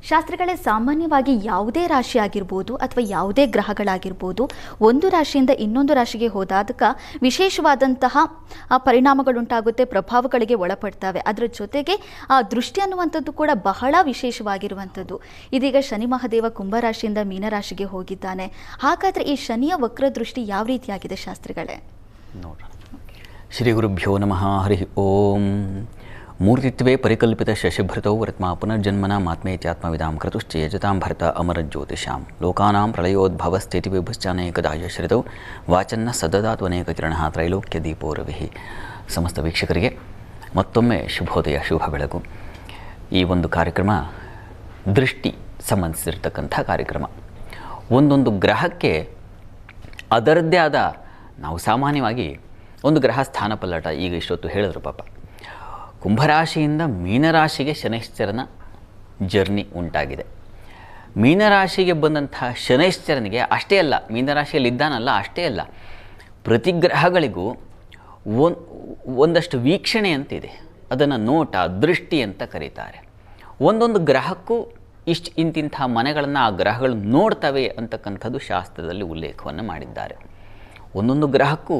ಶಾಸ್ತ್ರಗಳೇ ಸಾಮಾನ್ಯವಾಗಿ ಯಾವುದೇ ರಾಶಿ ಆಗಿರ್ಬೋದು ಅಥವಾ ಯಾವುದೇ ಗ್ರಹಗಳಾಗಿರ್ಬೋದು ಒಂದು ರಾಶಿಯಿಂದ ಇನ್ನೊಂದು ರಾಶಿಗೆ ಹೋದಾಗ ವಿಶೇಷವಾದಂತಹ ಪರಿಣಾಮಗಳುಂಟಾಗುತ್ತೆ, ಪ್ರಭಾವಗಳಿಗೆ ಒಳಪಡ್ತವೆ. ಅದರ ಜೊತೆಗೆ ಆ ದೃಷ್ಟಿ ಅನ್ನುವಂಥದ್ದು ಕೂಡ ಬಹಳ ವಿಶೇಷವಾಗಿರುವಂಥದ್ದು. ಇದೀಗ ಶನಿ ಮಹಾದೇವ ಕುಂಭರಾಶಿಯಿಂದ ಮೀನರಾಶಿಗೆ ಹೋಗಿದ್ದಾನೆ. ಹಾಗಾದರೆ ಈ ಶನಿಯ ವಕ್ರದೃಷ್ಟಿ ಯಾವ ರೀತಿಯಾಗಿದೆ ಶಾಸ್ತ್ರಗಳೇ? ನೋಡೋಣ. ಶ್ರೀ ಗುರುಭ್ಯೋ ನಮಃ. ಹರಿ ಓಂ. ಮೂರ್ತಿತ್ವೇ ಪರಿಕಲ್ಪಿತ ಶಶಿಭೃತೌ ವರ್ತ್ಮ ಪುನರ್ಜನ್ಮನ ಮಾತ್ಮೇತ್ಯಾತ್ಮವಿದಾಂ ಕ್ರತುಶ್ಚೇಜತಾಂ ಭರತ ಅಮರಜ್ಯೋತಿಷಾಂ ಲೋಕಾನಾಂ ಪ್ರಳಯೋದ್ಭವಸ್ಥಿತಿವಿಭಶ್ಚಾನೇಕದಾಯಶ್ರಿತೌ ವಾಚನ್ನ ಸದದಾತ್ವನೇಕ ಕಿರಣಃ ತ್ರೈಲೋಕ್ಯ ದೀಪೋ ರವಿಃ. ಸಮಸ್ತ ವೀಕ್ಷಕರಿಗೆ ಮತ್ತೊಮ್ಮೆ ಶುಭೋದಯ, ಶುಭ ಬೆಳಗು. ಈ ಒಂದು ಕಾರ್ಯಕ್ರಮ ದೃಷ್ಟಿ ಸಂಬಂಧಿಸಿರ್ತಕ್ಕಂಥ ಕಾರ್ಯಕ್ರಮ. ಒಂದೊಂದು ಗ್ರಹಕ್ಕೆ ಅದರದ್ದೇ ಆದ, ನಾವು ಸಾಮಾನ್ಯವಾಗಿ ಒಂದು ಗ್ರಹ ಸ್ಥಾನ ಪಲ್ಲಟ ಈಗ ಇಷ್ಟೊತ್ತು ಹೇಳಿದ್ರು ಪಾಪ. ಕುಂಭರಾಶಿಯಿಂದ ಮೀನರಾಶಿಗೆ ಶನೈಶ್ಚರನ ಜರ್ನಿ ಉಂಟಾಗಿದೆ. ಮೀನರಾಶಿಗೆ ಬಂದಂತಹ ಶನೈಶ್ಚರನಿಗೆ ಅಷ್ಟೇ ಅಲ್ಲ, ಮೀನರಾಶಿಯಲ್ಲಿ ಇದ್ದಾನಲ್ಲ ಅಷ್ಟೇ ಅಲ್ಲ, ಪ್ರತಿ ಗ್ರಹಗಳಿಗೂ ಒಂದಷ್ಟು ವೀಕ್ಷಣೆ ಅಂತಿದೆ. ಅದನ್ನು ನೋಟ, ದೃಷ್ಟಿ ಅಂತ ಕರೀತಾರೆ. ಒಂದೊಂದು ಗ್ರಹಕ್ಕೂ ಇಂತಿಂಥ ಮನೆಗಳನ್ನು ಆ ಗ್ರಹಗಳು ನೋಡ್ತವೆ ಅಂತಕ್ಕಂಥದ್ದು ಶಾಸ್ತ್ರದಲ್ಲಿ ಉಲ್ಲೇಖವನ್ನು ಮಾಡಿದ್ದಾರೆ. ಒಂದೊಂದು ಗ್ರಹಕ್ಕೂ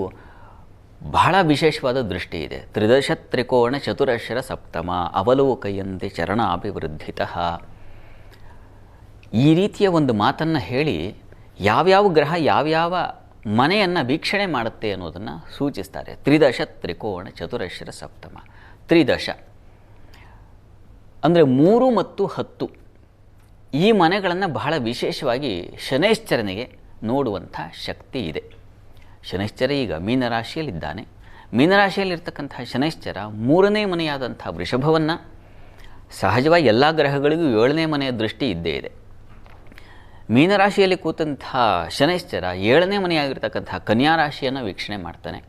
ಬಹಳ ವಿಶೇಷವಾದ ದೃಷ್ಟಿ ಇದೆ. ತ್ರಿದಶ ತ್ರಿಕೋಣ ಚತುರಶರ ಸಪ್ತಮ ಅವಲೋಕಯಂತೆ ಚರಣಾಭಿವೃದ್ಧಿತಃ. ಈ ರೀತಿಯ ಒಂದು ಮಾತನ್ನು ಹೇಳಿ ಯಾವ್ಯಾವ ಗ್ರಹ ಯಾವ್ಯಾವ ಮನೆಯನ್ನು ವೀಕ್ಷಣೆ ಮಾಡುತ್ತೆ ಅನ್ನೋದನ್ನು ಸೂಚಿಸ್ತಾರೆ. ತ್ರಿದಶ ತ್ರಿಕೋಣ ಚತುರಶರ ಸಪ್ತಮ. ತ್ರಿದಶ ಅಂದರೆ 3 ಮತ್ತು 10 ಈ ಮನೆಗಳನ್ನು ಬಹಳ ವಿಶೇಷವಾಗಿ ಶನೈಶ್ಚರನಿಗೆ ನೋಡುವಂಥ ಶಕ್ತಿ ಇದೆ. ಶನೈಶ್ಚರ ಈಗ ಮೀನರಾಶಿಯಲ್ಲಿದ್ದಾನೆ. ಮೀನರಾಶಿಯಲ್ಲಿರ್ತಕ್ಕಂಥ ಶನೈಶ್ಚರ 3ನೇ ಮನೆಯಾದಂಥ ವೃಷಭವನ್ನು, ಸಹಜವಾಗಿ ಎಲ್ಲ ಗ್ರಹಗಳಿಗೂ 7ನೇ ಮನೆಯ ದೃಷ್ಟಿ ಇದ್ದೇ ಇದೆ. ಮೀನರಾಶಿಯಲ್ಲಿ ಕೂತಂಥ ಶನೈಶ್ಚರ 7ನೇ ಮನೆಯಾಗಿರ್ತಕ್ಕಂಥ ಕನ್ಯಾ ರಾಶಿಯನ್ನು ವೀಕ್ಷಣೆ ಮಾಡ್ತಾನೆ.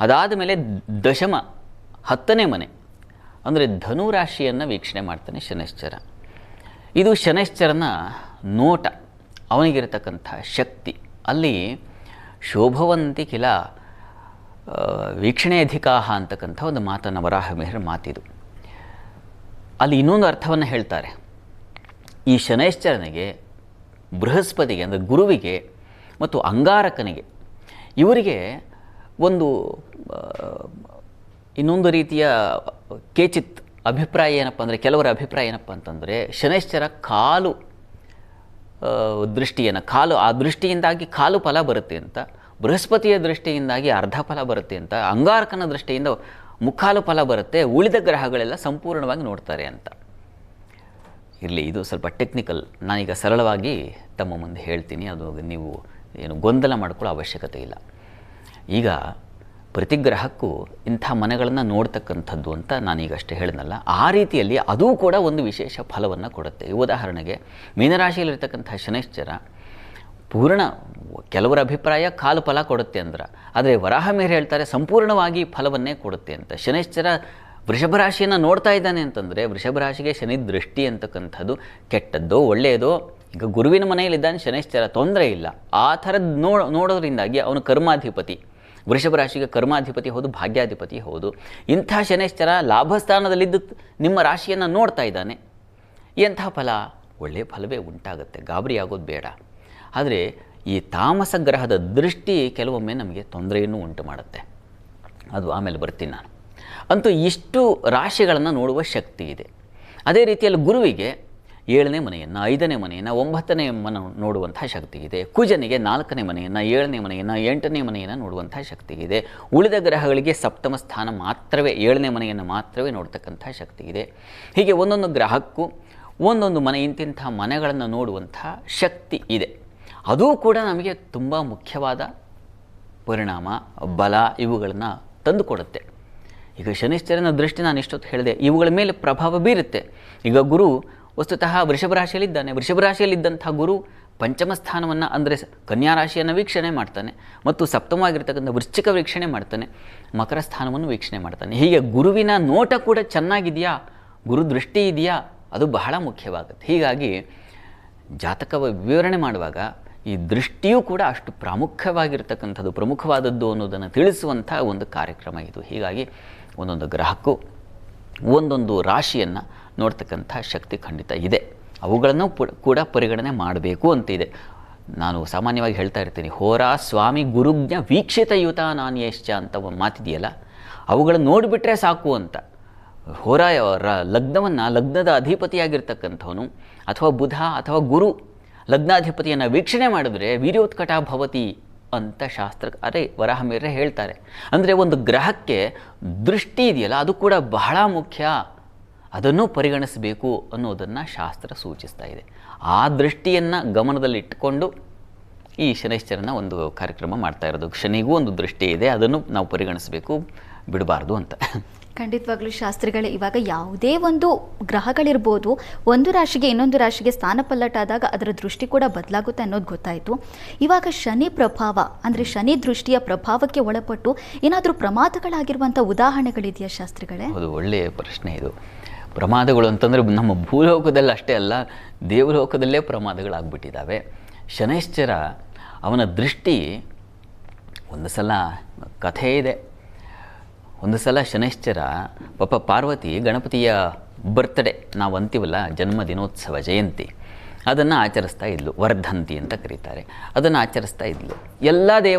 ಅದಾದ ಮೇಲೆ ದಶಮ 10ನೇ ಮನೆ ಅಂದರೆ ಧನು ರಾಶಿಯನ್ನು ವೀಕ್ಷಣೆ ಮಾಡ್ತಾನೆ ಶನೈಶ್ಚರ. ಇದು ಶನೈಶ್ಚರನ ನೋಟ, ಅವನಿಗಿರತಕ್ಕಂಥ ಶಕ್ತಿ. ಅಲ್ಲಿ ಶೋಭವಂತಿ ಕಿಲ ವೀಕ್ಷಣೆ ಅಧಿಕಾಹ ಅಂತಕ್ಕಂಥ ಒಂದು ಮಾತನ್ನು ವರಾಹ ಮಿಹಿರ ಮಾತಿದು. ಅಲ್ಲಿ ಇನ್ನೊಂದು ಅರ್ಥವನ್ನು ಹೇಳ್ತಾರೆ. ಈ ಶನೈಶ್ಚರನಿಗೆ, ಬೃಹಸ್ಪತಿಗೆ ಅಂದರೆ ಗುರುವಿಗೆ ಮತ್ತು ಅಂಗಾರಕನಿಗೆ, ಇವರಿಗೆ ಒಂದು ಇನ್ನೊಂದು ರೀತಿಯ ಕೇಚಿತ್ ಅಭಿಪ್ರಾಯ ಏನಪ್ಪ ಅಂದರೆ, ಕೆಲವರ ಅಭಿಪ್ರಾಯ ಏನಪ್ಪ ಅಂತಂದರೆ, ಶನೈಶ್ಚರ ಕಾಲು ದೃಷ್ಟಿಯನ್ನು, ಆ ದೃಷ್ಟಿಯಿಂದಾಗಿ ಕಾಲು ಫಲ ಬರುತ್ತೆ ಅಂತ, ಬೃಹಸ್ಪತಿಯ ದೃಷ್ಟಿಯಿಂದಾಗಿ ಅರ್ಧ ಫಲ ಬರುತ್ತೆ ಅಂತ, ಅಂಗಾರಕನ ದೃಷ್ಟಿಯಿಂದ ಮುಕ್ಕಾಲು ಫಲ ಬರುತ್ತೆ, ಉಳಿದ ಗ್ರಹಗಳೆಲ್ಲ ಸಂಪೂರ್ಣವಾಗಿ ನೋಡ್ತಾರೆ ಅಂತ. ಇರಲಿ, ಇದು ಸ್ವಲ್ಪ ಟೆಕ್ನಿಕಲ್, ನಾನೀಗ ಸರಳವಾಗಿ ತಮ್ಮ ಮುಂದೆ ಹೇಳ್ತೀನಿ. ಅದು ನೀವು ಏನು ಗೊಂದಲ ಮಾಡ್ಕೊಳ್ಳೋ ಅವಶ್ಯಕತೆ ಇಲ್ಲ. ಈಗ ಪ್ರತಿ ಗ್ರಹಕ್ಕೂ ಇಂಥ ಮನೆಗಳನ್ನು ನೋಡ್ತಕ್ಕಂಥದ್ದು ಅಂತ ನಾನೀಗಷ್ಟೇ ಹೇಳಿದ್ನಲ್ಲ, ಆ ರೀತಿಯಲ್ಲಿ ಅದೂ ಕೂಡ ಒಂದು ವಿಶೇಷ ಫಲವನ್ನು ಕೊಡುತ್ತೆ. ಉದಾಹರಣೆಗೆ ಮೀನರಾಶಿಯಲ್ಲಿರ್ತಕ್ಕಂಥ ಶನೈಶ್ಚರ ಪೂರ್ಣ, ಕೆಲವರ ಅಭಿಪ್ರಾಯ ಕಾಲು ಫಲ ಕೊಡುತ್ತೆ ಅಂದ್ರೆ, ಆದರೆ ವರಾಹ ಮಿಹಿರ ಹೇಳ್ತಾರೆ ಸಂಪೂರ್ಣವಾಗಿ ಫಲವನ್ನೇ ಕೊಡುತ್ತೆ ಅಂತ. ಶನೈಶ್ಚರ ವೃಷಭ ರಾಶಿಯನ್ನು ನೋಡ್ತಾ ಇದ್ದಾನೆ ಅಂತಂದರೆ, ವೃಷಭ ರಾಶಿಗೆ ಶನಿ ದೃಷ್ಟಿ ಅಂತಕ್ಕಂಥದ್ದು ಕೆಟ್ಟದ್ದೋ ಒಳ್ಳೆಯದೋ. ಈಗ ಗುರುವಿನ ಮನೆಯಲ್ಲಿದ್ದಾನೆ ಶನೈಶ್ಚರ, ತೊಂದರೆ ಇಲ್ಲ. ಆ ಥರದ್ದು ನೋಡೋದ್ರಿಂದಾಗಿ ಅವನು ಕರ್ಮಾಧಿಪತಿ, ವೃಷಭ ರಾಶಿಗೆ ಕರ್ಮಾಧಿಪತಿ ಹೌದು, ಭಾಗ್ಯಾಧಿಪತಿ ಹೌದು. ಇಂಥ ಶನೈಶ್ಚರ ಲಾಭಸ್ಥಾನದಲ್ಲಿದ್ದು ನಿಮ್ಮ ರಾಶಿಯನ್ನು ನೋಡ್ತಾ ಇದ್ದಾನೆ. ಎಂಥ ಫಲ? ಒಳ್ಳೆಯ ಫಲವೇ ಉಂಟಾಗುತ್ತೆ, ಗಾಬರಿ ಆಗೋದು ಬೇಡ. ಆದರೆ ಈ ತಾಮಸ ಗ್ರಹದ ದೃಷ್ಟಿ ಕೆಲವೊಮ್ಮೆ ನಮಗೆ ತೊಂದರೆಯನ್ನು ಉಂಟು ಮಾಡುತ್ತೆ. ಅದು ಆಮೇಲೆ ಬರ್ತೀನಿ ನಾನು. ಅಂತೂ ಇಷ್ಟು ರಾಶಿಗಳನ್ನು ನೋಡುವ ಶಕ್ತಿ ಇದೆ. ಅದೇ ರೀತಿಯಲ್ಲಿ ಗುರುವಿಗೆ 7ನೇ ಮನೆಯನ್ನು, 5ನೇ ಮನೆಯನ್ನು, 9ನೇ ಮನೆ ನೋಡುವಂಥ ಶಕ್ತಿ ಇದೆ. ಕುಜನಿಗೆ 4ನೇ ಮನೆಯನ್ನು, 7ನೇ ಮನೆಯನ್ನು, 8ನೇ ಮನೆಯನ್ನು ನೋಡುವಂಥ ಶಕ್ತಿ ಇದೆ. ಉಳಿದ ಗ್ರಹಗಳಿಗೆ ಸಪ್ತಮ ಸ್ಥಾನ ಮಾತ್ರವೇ, 7ನೇ ಮನೆಯನ್ನು ಮಾತ್ರವೇ ನೋಡ್ತಕ್ಕಂಥ ಶಕ್ತಿ ಇದೆ. ಹೀಗೆ ಒಂದೊಂದು ಗ್ರಹಕ್ಕೂ ಒಂದೊಂದು ಮನೆ, ಇಂತಿಂಥ ಮನೆಗಳನ್ನು ನೋಡುವಂಥ ಶಕ್ತಿ ಇದೆ. ಅದೂ ಕೂಡ ನಮಗೆ ತುಂಬ ಮುಖ್ಯವಾದ ಪರಿಣಾಮ, ಬಲ ಇವುಗಳನ್ನು ತಂದುಕೊಡುತ್ತೆ. ಈಗ ಶನೈಶ್ಚರನ ದೃಷ್ಟಿ ನಾನು ಇಷ್ಟೊತ್ತು ಹೇಳಿದೆ, ಇವುಗಳ ಮೇಲೆ ಪ್ರಭಾವ ಬೀರುತ್ತೆ. ಈಗ ಗುರು ವಸ್ತುತಃ ವೃಷಭ ರಾಶಿಯಲ್ಲಿದ್ದಾನೆ. ವೃಷಭ ರಾಶಿಯಲ್ಲಿದ್ದಂಥ ಗುರು ಪಂಚಮ ಸ್ಥಾನವನ್ನು ಅಂದರೆ ಕನ್ಯಾ ರಾಶಿಯನ್ನು ವೀಕ್ಷಣೆ ಮಾಡ್ತಾನೆ, ಮತ್ತು ಸಪ್ತಮವಾಗಿರ್ತಕ್ಕಂಥ ವೃಶ್ಚಿಕ ವೀಕ್ಷಣೆ ಮಾಡ್ತಾನೆ, ಮಕರ ಸ್ಥಾನವನ್ನು ವೀಕ್ಷಣೆ ಮಾಡ್ತಾನೆ. ಹೀಗೆ ಗುರುವಿನ ನೋಟ ಕೂಡ ಚೆನ್ನಾಗಿದೆಯಾ, ಗುರು ದೃಷ್ಟಿ ಇದೆಯಾ, ಅದು ಬಹಳ ಮುಖ್ಯವಾಗುತ್ತೆ. ಹೀಗಾಗಿ ಜಾತಕ ವಿವರಣೆ ಮಾಡುವಾಗ ಈ ದೃಷ್ಟಿಯೂ ಕೂಡ ಅಷ್ಟು ಪ್ರಾಮುಖ್ಯವಾಗಿರ್ತಕ್ಕಂಥದ್ದು, ಪ್ರಮುಖವಾದದ್ದು ಅನ್ನೋದನ್ನು ತಿಳಿಸುವಂಥ ಒಂದು ಕಾರ್ಯಕ್ರಮ ಇದು. ಹೀಗಾಗಿ ಒಂದೊಂದು ಗ್ರಹಕ್ಕೂ ಒಂದೊಂದು ರಾಶಿಯನ್ನು ನೋಡ್ತಕ್ಕಂಥ ಶಕ್ತಿ ಖಂಡಿತ ಇದೆ. ಅವುಗಳನ್ನು ಕೂಡ ಪರಿಗಣನೆ ಮಾಡಬೇಕು ಅಂತಿದೆ. ನಾನು ಸಾಮಾನ್ಯವಾಗಿ ಹೇಳ್ತಾ ಇರ್ತೀನಿ, ಹೋರಾ ಸ್ವಾಮಿ ಗುರುಜ್ಞ ವೀಕ್ಷಿತಯುತ ನಾಣ್ಯಶ್ಚ ಅಂತ ಒಂದು ಮಾತಿದೆಯಲ್ಲ, ಅವುಗಳನ್ನು ನೋಡಿಬಿಟ್ರೆ ಸಾಕು ಅಂತ. ಹೋರ ಲಗ್ನವನ್ನು, ಲಗ್ನದ ಅಧಿಪತಿಯಾಗಿರ್ತಕ್ಕಂಥವನು ಅಥವಾ ಬುಧ ಅಥವಾ ಗುರು ಲಗ್ನಾಧಿಪತಿಯನ್ನು ವೀಕ್ಷಣೆ ಮಾಡಿದ್ರೆ ವೀರ್ಯೋತ್ಕಟ ಭವತಿ ಅಂತ ಶಾಸ್ತ್ರ ವರಾಹಮಿಹಿರರೇ ಹೇಳ್ತಾರೆ. ಅಂದರೆ ಒಂದು ಗ್ರಹಕ್ಕೆ ದೃಷ್ಟಿ ಇದೆಯಲ್ಲ, ಅದು ಕೂಡ ಬಹಳ ಮುಖ್ಯ, ಅದನ್ನು ಪರಿಗಣಿಸಬೇಕು ಅನ್ನೋದನ್ನು ಶಾಸ್ತ್ರ ಸೂಚಿಸ್ತಾ ಇದೆ. ಆ ದೃಷ್ಟಿಯನ್ನು ಗಮನದಲ್ಲಿಟ್ಟುಕೊಂಡು ಈ ಶನೈಶ್ಚರನ ಒಂದು ಕಾರ್ಯಕ್ರಮ ಮಾಡ್ತಾ ಇರೋದು. ಶನಿಗೂ ಒಂದು ದೃಷ್ಟಿ ಇದೆ, ಅದನ್ನು ನಾವು ಪರಿಗಣಿಸಬೇಕು, ಬಿಡಬಾರ್ದು ಅಂತ. ಖಂಡಿತವಾಗ್ಲೂ ಶಾಸ್ತ್ರಿಗಳೇ, ಇವಾಗ ಯಾವುದೇ ಒಂದು ಗ್ರಹಗಳಿರ್ಬೋದು, ಒಂದು ರಾಶಿಗೆ ಇನ್ನೊಂದು ರಾಶಿಗೆ ಸ್ಥಾನ ಪಲ್ಲಟಾದಾಗ ಅದರ ದೃಷ್ಟಿ ಕೂಡ ಬದಲಾಗುತ್ತೆ ಅನ್ನೋದು ಗೊತ್ತಾಯಿತು. ಇವಾಗ ಶನಿ ಪ್ರಭಾವ ಅಂದರೆ ಶನಿ ದೃಷ್ಟಿಯ ಪ್ರಭಾವಕ್ಕೆ ಒಳಪಟ್ಟು ಏನಾದರೂ ಪ್ರಮಾದಗಳಾಗಿರುವಂಥ ಉದಾಹರಣೆಗಳಿದೆಯಾ ಶಾಸ್ತ್ರಿಗಳೇ? ಹೌದು, ಒಳ್ಳೆಯ ಪ್ರಶ್ನೆ ಇದು. ಪ್ರಮಾದಗಳು ಅಂತಂದರೆ ನಮ್ಮ ಭೂಲೋಕದಲ್ಲಿ ಅಷ್ಟೇ ಅಲ್ಲ, ದೇವಲೋಕದಲ್ಲೇ ಪ್ರಮಾದಗಳಾಗ್ಬಿಟ್ಟಿದ್ದಾವೆ. ಶನೈಶ್ಚರ ಅವನ ದೃಷ್ಟಿ, ಒಂದು ಸಲ ಕಥೆ ಇದೆ. ಒಂದು ಸಲ ಶನೈಶ್ಚರ ಪಾಪ ಪಾರ್ವತಿ ಗಣಪತಿಯ ಬರ್ತ್ಡೇ ನಾವು ಅಂತೀವಲ್ಲ, ಜನ್ಮದಿನೋತ್ಸವ ಜಯಂತಿ, ಅದನ್ನು ಆಚರಿಸ್ತಾ ಇದ್ಲು. ವರ್ಧಂತಿ ಅಂತ ಕರೀತಾರೆ. ಅದನ್ನು ಆಚರಿಸ್ತಾ ಇದ್ಲು. ಎಲ್ಲ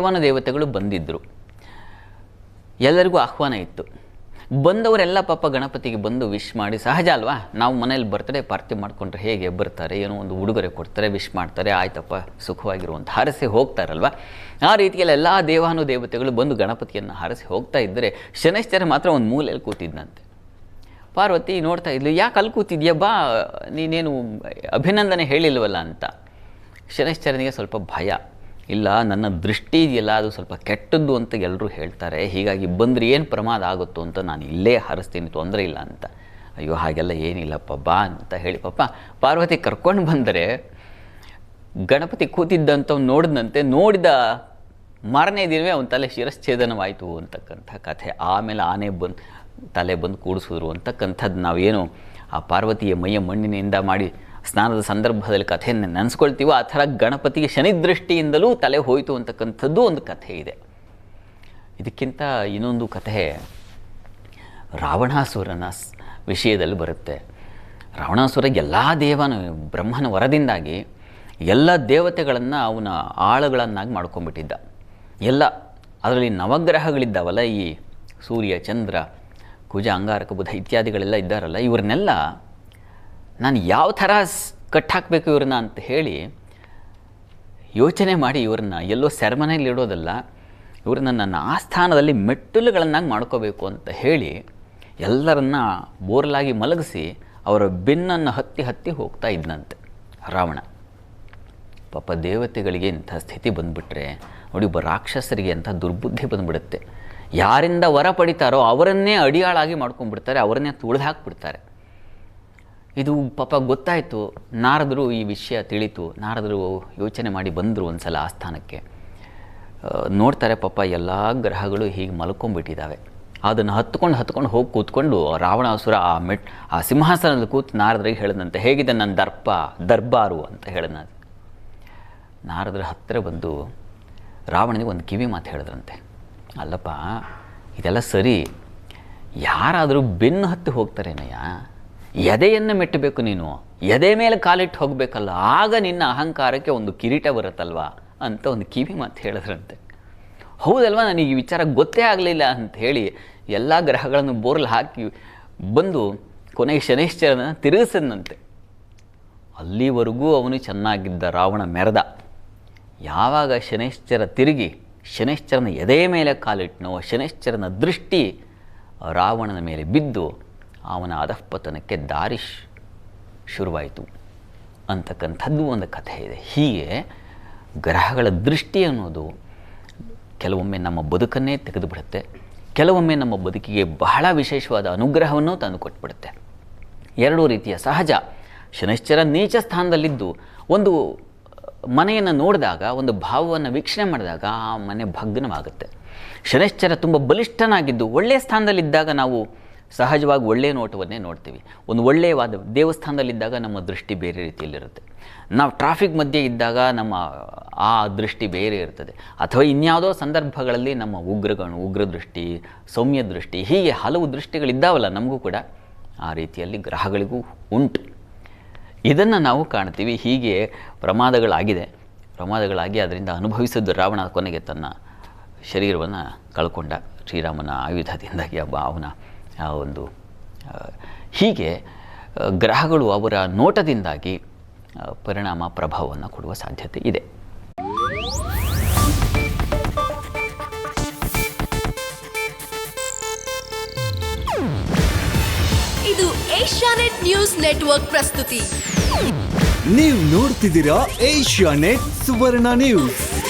ದೇವತೆಗಳು ಬಂದಿದ್ದರು, ಎಲ್ಲರಿಗೂ ಆಹ್ವಾನ ಇತ್ತು. ಬಂದವರೆಲ್ಲ ಪಾಪ ಗಣಪತಿಗೆ ಬಂದು ವಿಶ್ ಮಾಡಿ, ಸಹಜ ಅಲ್ವಾ, ನಾವು ಮನೇಲಿ ಬರ್ತ್ಡೇ ಪಾರ್ಟಿ ಮಾಡಿಕೊಂಡ್ರೆ ಹೇಗೆ ಬರ್ತಾರೆ, ಏನೋ ಒಂದು ಉಡುಗೊರೆ ಕೊಡ್ತಾರೆ, ವಿಶ್ ಮಾಡ್ತಾರೆ, ಆಯ್ತಪ್ಪ ಸುಖವಾಗಿರುವಂಥ ಹಾರಿಸಿ ಹೋಗ್ತಾರಲ್ವ. ಆ ರೀತಿಯಲ್ಲಿ ಎಲ್ಲ ದೇವತೆಗಳು ಬಂದು ಗಣಪತಿಯನ್ನು ಹಾರಿಸಿ ಹೋಗ್ತಾ ಇದ್ದರೆ ಶನೈಶ್ಚರ ಮಾತ್ರ ಒಂದು ಮೂಲೆಯಲ್ಲಿ ಕೂತಿದ್ದಂತೆ. ಪಾರ್ವತಿ ನೋಡ್ತಾ ಇದ್ಲು, ಯಾಕೆ ಅಲ್ಲಿ ಕೂತಿದ್ಯಾ, ಬಾ, ನೀನೇನು ಅಭಿನಂದನೆ ಹೇಳಿಲ್ವಲ್ಲ ಅಂತ. ಶನೈಶ್ಚರನಿಗೆ ಸ್ವಲ್ಪ ಭಯ. ಇಲ್ಲ, ನನ್ನ ದೃಷ್ಟಿ ಇದೆಯಲ್ಲ ಅದು ಸ್ವಲ್ಪ ಕೆಟ್ಟದ್ದು ಅಂತ ಎಲ್ಲರೂ ಹೇಳ್ತಾರೆ, ಹೀಗಾಗಿ ಬಂದರೆ ಏನು ಪ್ರಮಾದ ಆಗುತ್ತೋ ಅಂತ ನಾನು ಇಲ್ಲೇ ಹಾರಿಸ್ತೀನಿ, ತೊಂದರೆ ಇಲ್ಲ ಅಂತ. ಅಯ್ಯೋ ಹಾಗೆಲ್ಲ ಏನಿಲ್ಲಪ್ಪ, ಬಾ ಅಂತ ಹೇಳಿ ಪಾಪ ಪಾರ್ವತಿ ಕರ್ಕೊಂಡು ಬಂದರೆ ಗಣಪತಿ ಕೂತಿದ್ದಂಥವ್ನು ನೋಡಿದಂತೆ, ನೋಡಿದ ಮಾರನೇ ದಿನವೇ ಅವನ ತಲೆ ಶಿರಶ್ಛೇದನವಾಯಿತು ಅಂತಕ್ಕಂಥ ಕಥೆ. ಆಮೇಲೆ ಆನೆ ತಲೆ ಬಂದು ಕೂಡಿಸಿದ್ರು ಅಂತಕ್ಕಂಥದ್ದು ನಾವೇನು ಆ ಪಾರ್ವತಿಯ ಮೈಯ ಮಣ್ಣಿನಿಂದ ಮಾಡಿ ಸ್ನಾನದ ಸಂದರ್ಭದಲ್ಲಿ ಕಥೆಯನ್ನು ನೆನೆಸ್ಕೊಳ್ತೀವೋ, ಆ ಥರ ಗಣಪತಿಗೆ ಶನಿದೃಷ್ಟಿಯಿಂದಲೂ ತಲೆ ಹೋಯಿತು ಅಂತಕ್ಕಂಥದ್ದು ಒಂದು ಕಥೆ ಇದೆ. ಇದಕ್ಕಿಂತ ಇನ್ನೊಂದು ಕಥೆ ರಾವಣಾಸುರನ ವಿಷಯದಲ್ಲಿ ಬರುತ್ತೆ. ರಾವಣಾಸುರ ಎಲ್ಲ ಬ್ರಹ್ಮನ ವರದಿಂದಾಗಿ ಎಲ್ಲ ದೇವತೆಗಳನ್ನು ಅವನ ಆಳುಗಳನ್ನಾಗಿ ಮಾಡ್ಕೊಂಡ್ಬಿಟ್ಟಿದ್ದ. ಎಲ್ಲ ಅದರಲ್ಲಿ ನವಗ್ರಹಗಳಿದ್ದಾವಲ್ಲ, ಈ ಸೂರ್ಯ, ಚಂದ್ರ, ಕುಜ, ಅಂಗಾರಕ, ಬುಧ ಇತ್ಯಾದಿಗಳೆಲ್ಲ ಇದ್ದಾರಲ್ಲ, ಇವ್ರನ್ನೆಲ್ಲ ನಾನು ಯಾವ ಥರ ಕಟ್ಟಾಕಬೇಕು ಇವ್ರನ್ನ ಅಂತ ಹೇಳಿ ಯೋಚನೆ ಮಾಡಿ ಇವ್ರನ್ನ ಎಲ್ಲೋ ಸೆರೆಮನೆಯಲ್ಲಿ ಇಡೋದಲ್ಲ, ಇವ್ರನ್ನ ನನ್ನ ಆಸ್ಥಾನದಲ್ಲಿ ಮೆಟ್ಟಲುಗಳನ್ನಾಗಿ ಮಾಡ್ಕೋಬೇಕು ಅಂತ ಹೇಳಿ ಎಲ್ಲರನ್ನ ಬೋರ್ಲಾಗಿ ಮಲಗಿಸಿ ಅವರ ಬೆನ್ನನ್ನು ಹತ್ತಿ ಹೋಗ್ತಾ ಇದ್ದಂತೆ ರಾವಣ. ಪಾಪ ದೇವತೆಗಳಿಗೆ ಇಂಥ ಸ್ಥಿತಿ ಬಂದುಬಿಟ್ರೆ ನೋಡಿ, ಒಬ್ಬ ರಾಕ್ಷಸರಿಗೆ ಅಂಥ ದುರ್ಬುದ್ಧಿ ಬಂದುಬಿಡುತ್ತೆ. ಯಾರಿಂದ ವರ ಪಡಿತಾರೋ ಅವರನ್ನೇ ಅಡಿಯಾಳಾಗಿ ಮಾಡ್ಕೊಂಡ್ಬಿಡ್ತಾರೆ, ಅವರನ್ನೇ ತುಳಿದು ಹಾಕ್ಬಿಡ್ತಾರೆ. ಇದು ಪಾಪ ಗೊತ್ತಾಯಿತು. ನಾರದರು ಈ ವಿಷಯ ತಿಳಿತು. ನಾರದರು ಯೋಚನೆ ಮಾಡಿ ಬಂದರು ಒಂದು ಸಲ ಆಸ್ಥಾನಕ್ಕೆ. ನೋಡ್ತಾರೆ ಪಾಪ ಎಲ್ಲ ಗ್ರಹಗಳು ಹೀಗೆ ಮಲ್ಕೊಂಡ್ಬಿಟ್ಟಿದ್ದಾವೆ. ಅದನ್ನು ಹತ್ಕೊಂಡು ಹೋಗಿ ಕೂತ್ಕೊಂಡು ರಾವಣಾಸುರ ಆ ಸಿಂಹಾಸನದಲ್ಲಿ ಕೂತು ನಾರದರಿಗೆ ಹೇಳಿದಂತೆ, ಹೇಗಿದೆ ನನ್ನ ದರ್ಬಾರು ಅಂತ ಹೇಳಿದ. ನಾರದರ ಹತ್ತಿರ ಬಂದು ರಾವಣನಿಗೆ ಒಂದು ಕಿವಿ ಮಾತು ಹೇಳಿದ್ರಂತೆ, ಅಲ್ಲಪ್ಪ ಇದೆಲ್ಲ ಸರಿ, ಯಾರಾದರೂ ಬೆನ್ನು ಹತ್ತಿ ಹೋಗ್ತಾರೇನಯ್ಯ, ಎದೆಯನ್ನು ಮೆಟ್ಟಬೇಕು, ನೀನು ಎದೆ ಮೇಲೆ ಕಾಲಿಟ್ಟು ಹೋಗಬೇಕಲ್ಲ, ಆಗ ನಿನ್ನ ಅಹಂಕಾರಕ್ಕೆ ಒಂದು ಕಿರೀಟ ಬರುತ್ತಲ್ವ ಅಂತ ಒಂದು ಕಿವಿ ಮಾತು ಹೇಳಿದ್ರಂತೆ. ಹೌದಲ್ವ, ನನಗೆ ಈ ವಿಚಾರ ಗೊತ್ತೇ ಆಗಲಿಲ್ಲ ಅಂತ ಹೇಳಿ ಎಲ್ಲ ಗ್ರಹಗಳನ್ನು ಬೋರ್ಲ್ ಹಾಕಿ ಬಂದು ಕೊನೆಗೆ ಶನೈಶ್ಚರನ ತಿರುಗಿಸದಂತೆ. ಅಲ್ಲಿವರೆಗೂ ಅವನು ಚೆನ್ನಾಗಿದ್ದ ರಾವಣ ಮೆರೆದ. ಯಾವಾಗ ಶನೈಶ್ಚರ ತಿರುಗಿ ಶನೈಶ್ಚರನ ಎದೆ ಮೇಲೆ ಕಾಲಿಟ್ಟನೋ, ಶನೈಶ್ಚರನ ದೃಷ್ಟಿ ರಾವಣನ ಮೇಲೆ ಬಿದ್ದು ಅವನ ಅಧಃಪತನಕ್ಕೆ ದಾರಿ ಶುರುವಾಯಿತು ಅಂತಕ್ಕಂಥದ್ದು ಒಂದು ಕಥೆ ಇದೆ. ಹೀಗೆ ಗ್ರಹಗಳ ದೃಷ್ಟಿ ಅನ್ನೋದು ಕೆಲವೊಮ್ಮೆ ನಮ್ಮ ಬದುಕನ್ನೇ ತೆಗೆದುಬಿಡುತ್ತೆ, ಕೆಲವೊಮ್ಮೆ ನಮ್ಮ ಬದುಕಿಗೆ ಬಹಳ ವಿಶೇಷವಾದ ಅನುಗ್ರಹವನ್ನು ತಂದು ಕೊಟ್ಬಿಡುತ್ತೆ. ಎರಡೂ ರೀತಿಯ ಸಹಜ. ಶನೈಶ್ಚರ ನೀಚ ಸ್ಥಾನದಲ್ಲಿದ್ದು ಒಂದು ಮನೆಯನ್ನು ನೋಡಿದಾಗ, ಒಂದು ಭಾವವನ್ನು ವೀಕ್ಷಣೆ ಮಾಡಿದಾಗ ಆ ಮನೆ ಭಗ್ನವಾಗುತ್ತೆ. ಶನೈಶ್ಚರ ತುಂಬ ಬಲಿಷ್ಠನಾಗಿದ್ದು ಒಳ್ಳೆಯ ಸ್ಥಾನದಲ್ಲಿದ್ದಾಗ ನಾವು ಸಹಜವಾಗಿ ಒಳ್ಳೆಯ ನೋಟವನ್ನೇ ನೋಡ್ತೀವಿ. ಒಂದು ಒಳ್ಳೆಯವಾದ ದೇವಸ್ಥಾನದಲ್ಲಿದ್ದಾಗ ನಮ್ಮ ದೃಷ್ಟಿ ಬೇರೆ ರೀತಿಯಲ್ಲಿರುತ್ತೆ. ನಾವು ಟ್ರಾಫಿಕ್ ಮಧ್ಯೆ ಇದ್ದಾಗ ನಮ್ಮ ಆ ದೃಷ್ಟಿ ಬೇರೆ ಇರ್ತದೆ. ಅಥವಾ ಇನ್ಯಾವುದೋ ಸಂದರ್ಭಗಳಲ್ಲಿ ನಮ್ಮ ಉಗ್ರ ದೃಷ್ಟಿ, ಸೌಮ್ಯ ದೃಷ್ಟಿ, ಹೀಗೆ ಹಲವು ದೃಷ್ಟಿಗಳಿದ್ದಾವಲ್ಲ ನಮಗೂ ಕೂಡ. ಆ ರೀತಿಯಲ್ಲಿ ಗ್ರಹಗಳಿಗೂ ಉಂಟು. ಇದನ್ನು ನಾವು ಕಾಣ್ತೀವಿ. ಹೀಗೆ ಪ್ರಮಾದಗಳಾಗಿ ಅದರಿಂದ ಅನುಭವಿಸಿದ್ದು ರಾವಣ ಕೊನೆಗೆ ತನ್ನ ಶರೀರವನ್ನು ಕಳ್ಕೊಂಡ ಶ್ರೀರಾಮನ ಆಯುಧದಿಂದಾಗಿ ಅವನ ಒಂದು ಹೀಗೆ ಗ್ರಹಗಳು ಅವರ ನೋಟದಿಂದಾಗಿ ಪರಿಣಾಮ ಪ್ರಭಾವವನ್ನು ಕೊಡುವ ಸಾಧ್ಯತೆ ಇದೆ. ಇದು ಏಷ್ಯಾನೆಟ್ ನ್ಯೂಸ್ ನೆಟ್ವರ್ಕ್ ಪ್ರಸ್ತುತಿ. ನೀವು ನೋಡ್ತಿದ್ದೀರಾ ಏಷ್ಯಾನೆಟ್ ಸುವರ್ಣ ನ್ಯೂಸ್.